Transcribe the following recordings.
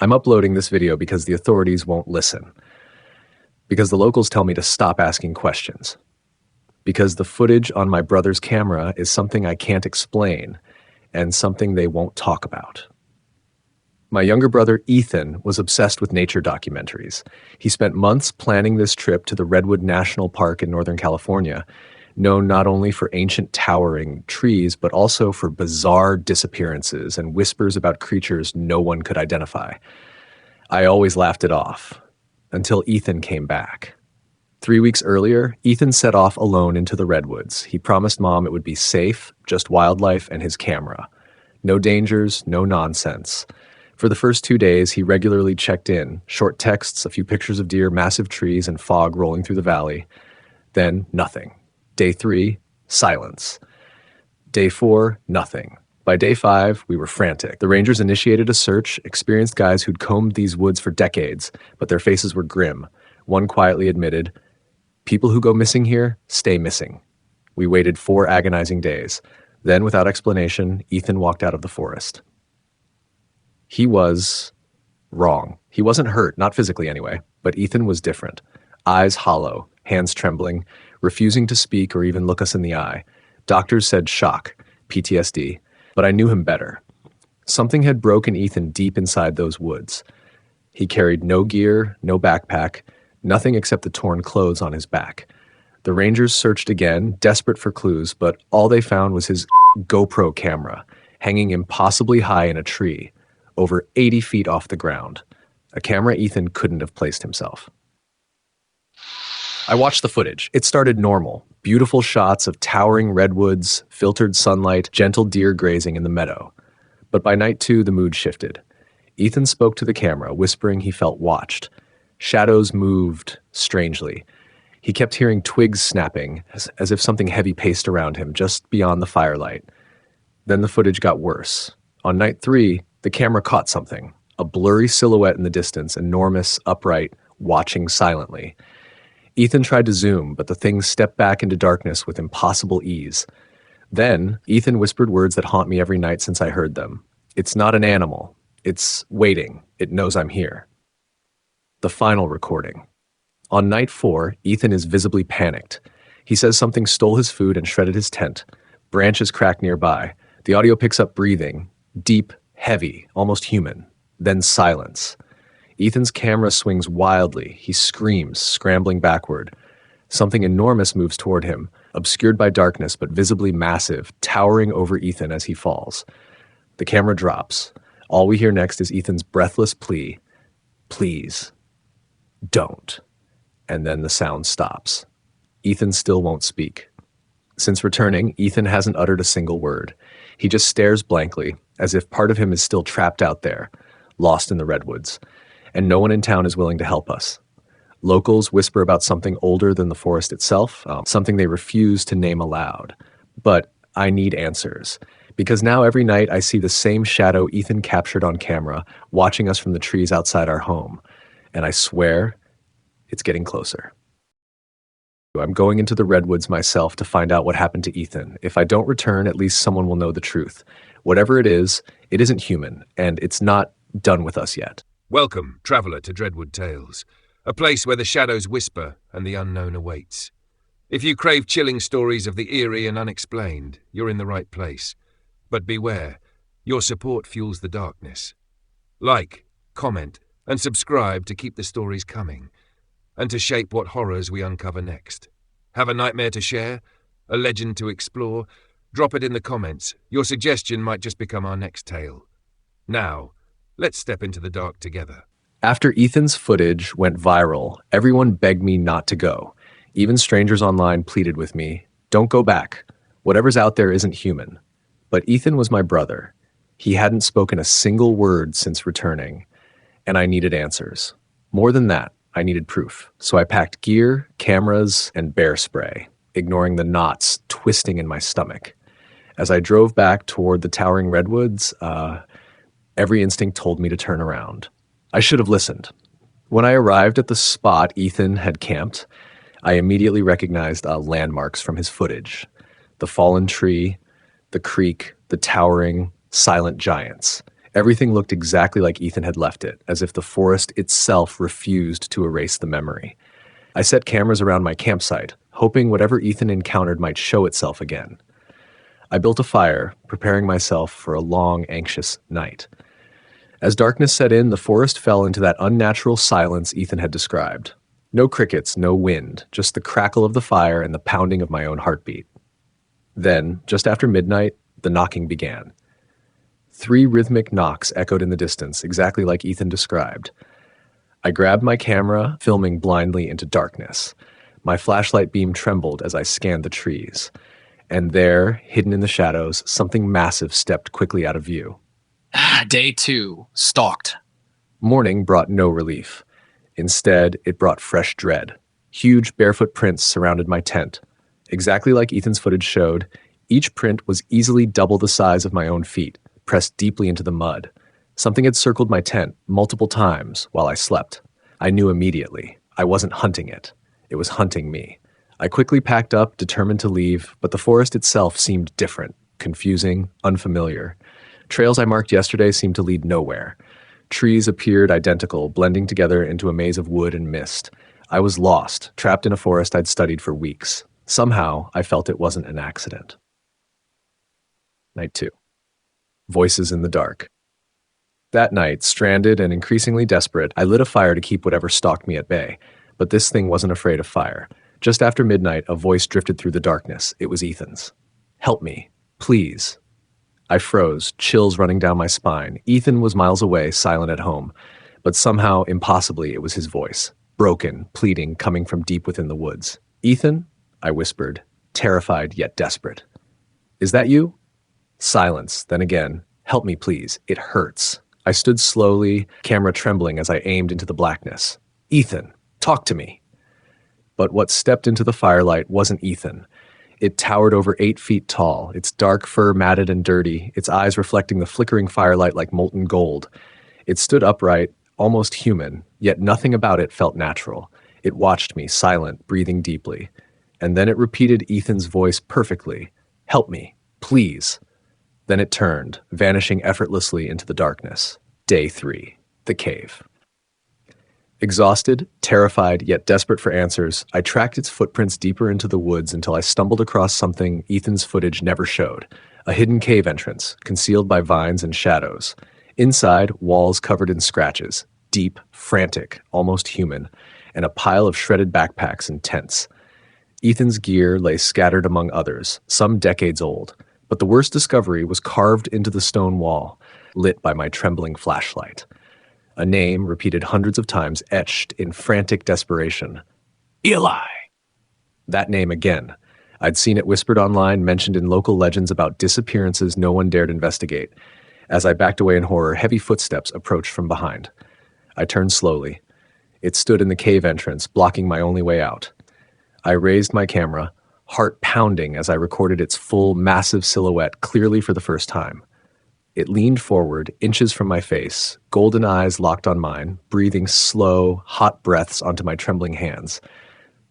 I'm uploading this video because the authorities won't listen. Because the locals tell me to stop asking questions. Because the footage on my brother's camera is something I can't explain and something they won't talk about. My younger brother, Ethan, was obsessed with nature documentaries. He spent months planning this trip to the Redwood National Park in Northern California, known not only for ancient towering trees, but also for bizarre disappearances and whispers about creatures no one could identify. I always laughed it off, until Ethan came back. 3 weeks earlier, Ethan set off alone into the Redwoods. He promised Mom it would be safe, just wildlife and his camera. No dangers, no nonsense. For the first 2 days, he regularly checked in, short texts, a few pictures of deer, massive trees, and fog rolling through the valley. Then, nothing. Day 3, silence. Day 4, nothing. By day 5, we were frantic. The rangers initiated a search, experienced guys who'd combed these woods for decades, but their faces were grim. One quietly admitted, "People who go missing here, stay missing." We waited 4 agonizing days. Then, without explanation, Ethan walked out of the forest. He was wrong. He wasn't hurt, not physically anyway, but Ethan was different. Eyes hollow, hands trembling, refusing to speak or even look us in the eye. Doctors said shock, PTSD, but I knew him better. Something had broken Ethan deep inside those woods. He carried no gear, no backpack, nothing except the torn clothes on his back. The rangers searched again, desperate for clues, but all they found was his GoPro camera, hanging impossibly high in a tree, over 80 feet off the ground. A camera Ethan couldn't have placed himself. I watched the footage. It started normal. Beautiful shots of towering redwoods, filtered sunlight, gentle deer grazing in the meadow. But by night 2, the mood shifted. Ethan spoke to the camera, whispering he felt watched. Shadows moved strangely. He kept hearing twigs snapping, as if something heavy paced around him, just beyond the firelight. Then the footage got worse. On night 3, the camera caught something. A blurry silhouette in the distance, enormous, upright, watching silently. Ethan tried to zoom, but the thing stepped back into darkness with impossible ease. Then, Ethan whispered words that haunt me every night since I heard them. "It's not an animal. It's waiting. It knows I'm here." The final recording. On night 4, Ethan is visibly panicked. He says something stole his food and shredded his tent. Branches crack nearby. The audio picks up breathing. Deep, heavy, almost human. Then silence. Ethan's camera swings wildly. He screams, scrambling backward. Something enormous moves toward him, obscured by darkness but visibly massive, towering over Ethan as he falls. The camera drops. All we hear next is Ethan's breathless plea, "Please, don't." And then the sound stops. Ethan still won't speak. Since returning, Ethan hasn't uttered a single word. He just stares blankly, as if part of him is still trapped out there, lost in the redwoods. And no one in town is willing to help us. Locals whisper about something older than the forest itself, something they refuse to name aloud. But I need answers, because now every night I see the same shadow Ethan captured on camera, watching us from the trees outside our home. And I swear, it's getting closer. I'm going into the redwoods myself to find out what happened to Ethan. If I don't return, at least someone will know the truth. Whatever it isn't human, and it's not done with us yet. Welcome, traveller, to Dreadwood Tales, a place where the shadows whisper and the unknown awaits. If you crave chilling stories of the eerie and unexplained, you're in the right place. But beware, your support fuels the darkness. Like, comment, and subscribe to keep the stories coming, and to shape what horrors we uncover next. Have a nightmare to share? A legend to explore? Drop it in the comments. Your suggestion might just become our next tale. Now, let's step into the dark together. After Ethan's footage went viral, everyone begged me not to go. Even strangers online pleaded with me, "Don't go back. Whatever's out there isn't human." But Ethan was my brother. He hadn't spoken a single word since returning, and I needed answers. More than that, I needed proof. So I packed gear, cameras, and bear spray, ignoring the knots twisting in my stomach. As I drove back toward the towering redwoods, every instinct told me to turn around. I should have listened. When I arrived at the spot Ethan had camped, I immediately recognized landmarks from his footage. The fallen tree, the creek, the towering, silent giants. Everything looked exactly like Ethan had left it, as if the forest itself refused to erase the memory. I set cameras around my campsite, hoping whatever Ethan encountered might show itself again. I built a fire, preparing myself for a long, anxious night. As darkness set in, the forest fell into that unnatural silence Ethan had described. No crickets, no wind, just the crackle of the fire and the pounding of my own heartbeat. Then, just after midnight, the knocking began. 3 rhythmic knocks echoed in the distance, exactly like Ethan described. I grabbed my camera, filming blindly into darkness. My flashlight beam trembled as I scanned the trees. And there, hidden in the shadows, something massive stepped quickly out of view. Day 2. Stalked. Morning brought no relief. Instead, it brought fresh dread. Huge barefoot prints surrounded my tent. Exactly like Ethan's footage showed, each print was easily double the size of my own feet, pressed deeply into the mud. Something had circled my tent multiple times while I slept. I knew immediately. I wasn't hunting it. It was hunting me. I quickly packed up, determined to leave, but the forest itself seemed different, confusing, unfamiliar. Trails I marked yesterday seemed to lead nowhere. Trees appeared identical, blending together into a maze of wood and mist. I was lost, trapped in a forest I'd studied for weeks. Somehow, I felt it wasn't an accident. Night 2. Voices in the dark. That night, stranded and increasingly desperate, I lit a fire to keep whatever stalked me at bay. But this thing wasn't afraid of fire. Just after midnight, a voice drifted through the darkness. It was Ethan's. "Help me, please." I froze, chills running down my spine. Ethan was miles away, silent at home. But somehow, impossibly, it was his voice. Broken, pleading, coming from deep within the woods. "Ethan?" I whispered, terrified yet desperate. "Is that you?" Silence, then again. "Help me, please. It hurts." I stood slowly, camera trembling as I aimed into the blackness. "Ethan, talk to me." But what stepped into the firelight wasn't Ethan. It towered over 8 feet tall, its dark fur matted and dirty, its eyes reflecting the flickering firelight like molten gold. It stood upright, almost human, yet nothing about it felt natural. It watched me, silent, breathing deeply. And then it repeated Ethan's voice perfectly. "Help me, please." Then it turned, vanishing effortlessly into the darkness. Day 3. The cave. Exhausted, terrified, yet desperate for answers, I tracked its footprints deeper into the woods until I stumbled across something Ethan's footage never showed. A hidden cave entrance, concealed by vines and shadows. Inside, walls covered in scratches, deep, frantic, almost human, and a pile of shredded backpacks and tents. Ethan's gear lay scattered among others, some decades old. But the worst discovery was carved into the stone wall, lit by my trembling flashlight. A name, repeated hundreds of times, etched in frantic desperation. Eli! That name again. I'd seen it whispered online, mentioned in local legends about disappearances no one dared investigate. As I backed away in horror, heavy footsteps approached from behind. I turned slowly. It stood in the cave entrance, blocking my only way out. I raised my camera, heart pounding as I recorded its full, massive silhouette clearly for the first time. It leaned forward, inches from my face, golden eyes locked on mine, breathing slow, hot breaths onto my trembling hands.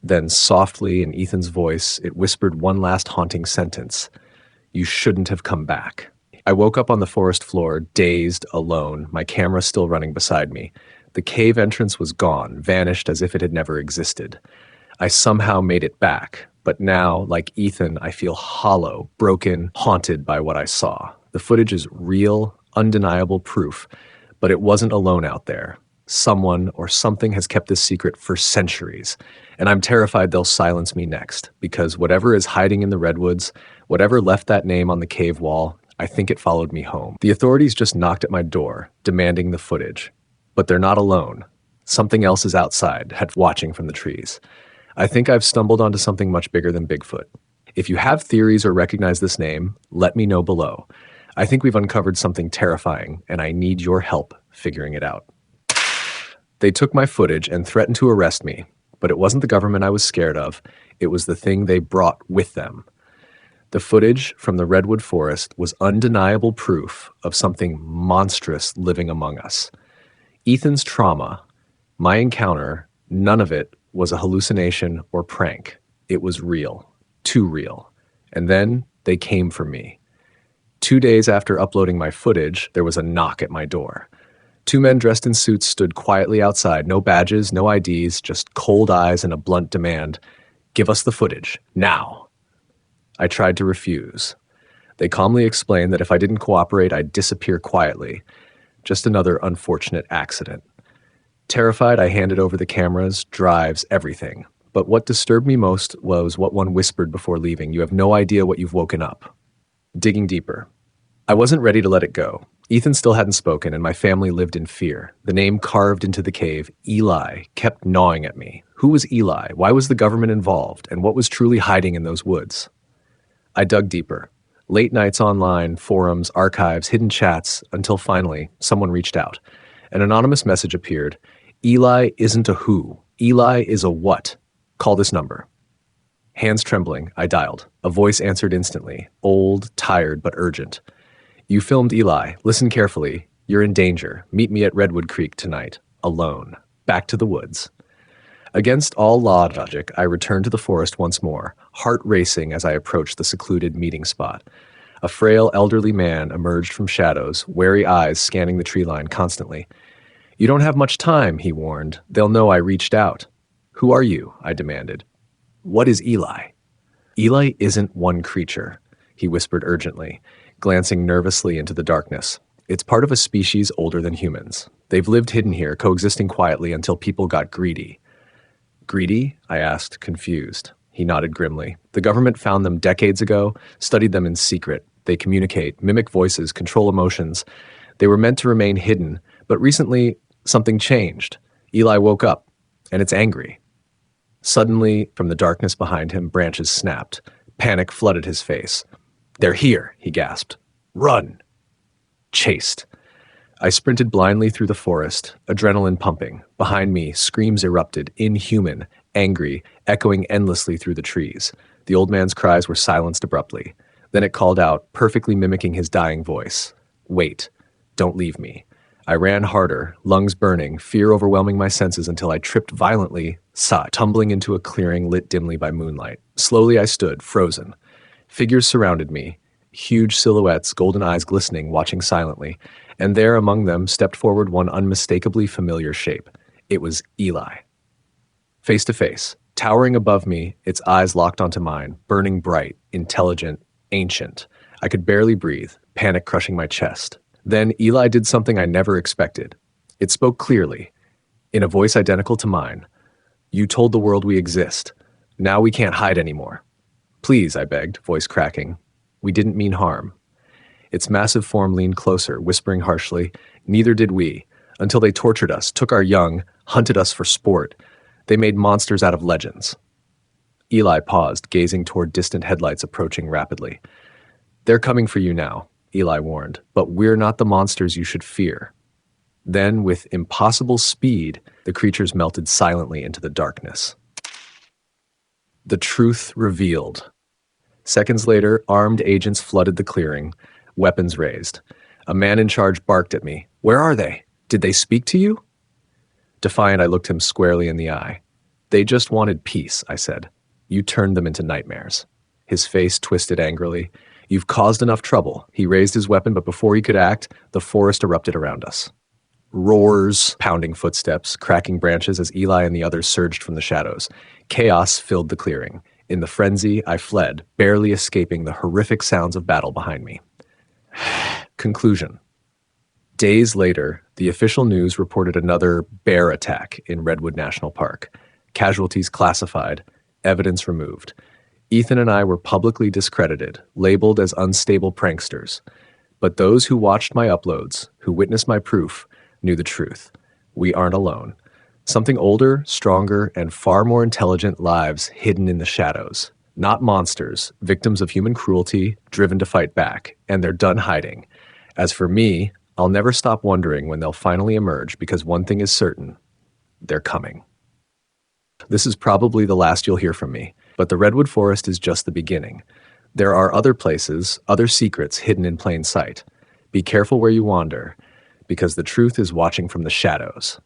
Then, softly, in Ethan's voice, it whispered one last haunting sentence. "You shouldn't have come back." I woke up on the forest floor, dazed, alone, my camera still running beside me. The cave entrance was gone, vanished as if it had never existed. I somehow made it back, but now, like Ethan, I feel hollow, broken, haunted by what I saw. The footage is real, undeniable proof, but it wasn't alone out there. Someone or something has kept this secret for centuries, and I'm terrified they'll silence me next, because whatever is hiding in the redwoods, whatever left that name on the cave wall, I think it followed me home. The authorities just knocked at my door, demanding the footage. But they're not alone. Something else is outside, watching from the trees. I think I've stumbled onto something much bigger than Bigfoot. If you have theories or recognize this name, let me know below. I think we've uncovered something terrifying, and I need your help figuring it out. They took my footage and threatened to arrest me, but it wasn't the government I was scared of. It was the thing they brought with them. The footage from the redwood forest was undeniable proof of something monstrous living among us. Ethan's trauma, my encounter, none of it was a hallucination or prank. It was real, too real. And then they came for me. 2 days after uploading my footage, there was a knock at my door. 2 men dressed in suits stood quietly outside, no badges, no IDs, just cold eyes and a blunt demand. Give us the footage, now. I tried to refuse. They calmly explained that if I didn't cooperate, I'd disappear quietly. Just another unfortunate accident. Terrified, I handed over the cameras, drives, everything. But what disturbed me most was what one whispered before leaving. You have no idea what you've woken up. Digging deeper. I wasn't ready to let it go. Ethan still hadn't spoken, and my family lived in fear. The name carved into the cave, Eli, kept gnawing at me. Who was Eli? Why was the government involved? And what was truly hiding in those woods? I dug deeper. Late nights online, forums, archives, hidden chats, until finally, someone reached out. An anonymous message appeared. Eli isn't a who. Eli is a what. Call this number. Hands trembling, I dialed. A voice answered instantly. Old, tired, but urgent. You filmed Eli. Listen carefully. You're in danger. Meet me at Redwood Creek tonight. Alone. Back to the woods. Against all logic, I returned to the forest once more, heart racing as I approached the secluded meeting spot. A frail, elderly man emerged from shadows, wary eyes scanning the tree line constantly. You don't have much time, he warned. They'll know I reached out. Who are you? I demanded. What is Eli? Eli isn't one creature, he whispered urgently, glancing nervously into the darkness. It's part of a species older than humans. They've lived hidden here, coexisting quietly until people got greedy. Greedy? I asked, confused. He nodded grimly. The government found them decades ago, studied them in secret. They communicate, mimic voices, control emotions. They were meant to remain hidden, but recently something changed. Eli woke up, and it's angry. Suddenly, from the darkness behind him, branches snapped. Panic flooded his face. They're here, he gasped. Run! Chased. I sprinted blindly through the forest, adrenaline pumping. Behind me, screams erupted, inhuman, angry, echoing endlessly through the trees. The old man's cries were silenced abruptly. Then it called out, perfectly mimicking his dying voice. Wait. Don't leave me. I ran harder, lungs burning, fear overwhelming my senses until I tripped violently, tumbling into a clearing lit dimly by moonlight. Slowly I stood, frozen. Figures surrounded me, huge silhouettes, golden eyes glistening, watching silently, and there among them stepped forward one unmistakably familiar shape. It was Eli. Face to face, towering above me, its eyes locked onto mine, burning bright, intelligent, ancient. I could barely breathe, panic crushing my chest. Then Eli did something I never expected. It spoke clearly, in a voice identical to mine. You told the world we exist. Now we can't hide anymore. Please, I begged, voice cracking. We didn't mean harm. Its massive form leaned closer, whispering harshly, neither did we, until they tortured us, took our young, hunted us for sport. They made monsters out of legends. Eli paused, gazing toward distant headlights approaching rapidly. They're coming for you now, Eli warned, but we're not the monsters you should fear. Then, with impossible speed, the creatures melted silently into the darkness. The truth revealed. Seconds later, armed agents flooded the clearing, weapons raised. A man in charge barked at me. Where are they? Did they speak to you? Defiant, I looked him squarely in the eye. They just wanted peace, I said. You turned them into nightmares. His face twisted angrily. You've caused enough trouble. He raised his weapon, but before he could act, the forest erupted around us. Roars, pounding footsteps, cracking branches as Eli and the others surged from the shadows. Chaos filled the clearing. In the frenzy, I fled, barely escaping the horrific sounds of battle behind me. Conclusion. Days later, the official news reported another bear attack in Redwood National Park. Casualties classified, evidence removed. Ethan and I were publicly discredited, labeled as unstable pranksters. But those who watched my uploads, who witnessed my proof, knew the truth. We aren't alone. Something older, stronger, and far more intelligent lives hidden in the shadows. Not monsters, victims of human cruelty, driven to fight back, and they're done hiding. As for me, I'll never stop wondering when they'll finally emerge, because one thing is certain, they're coming. This is probably the last you'll hear from me, but the Redwood Forest is just the beginning. There are other places, other secrets hidden in plain sight. Be careful where you wander, because the truth is watching from the shadows.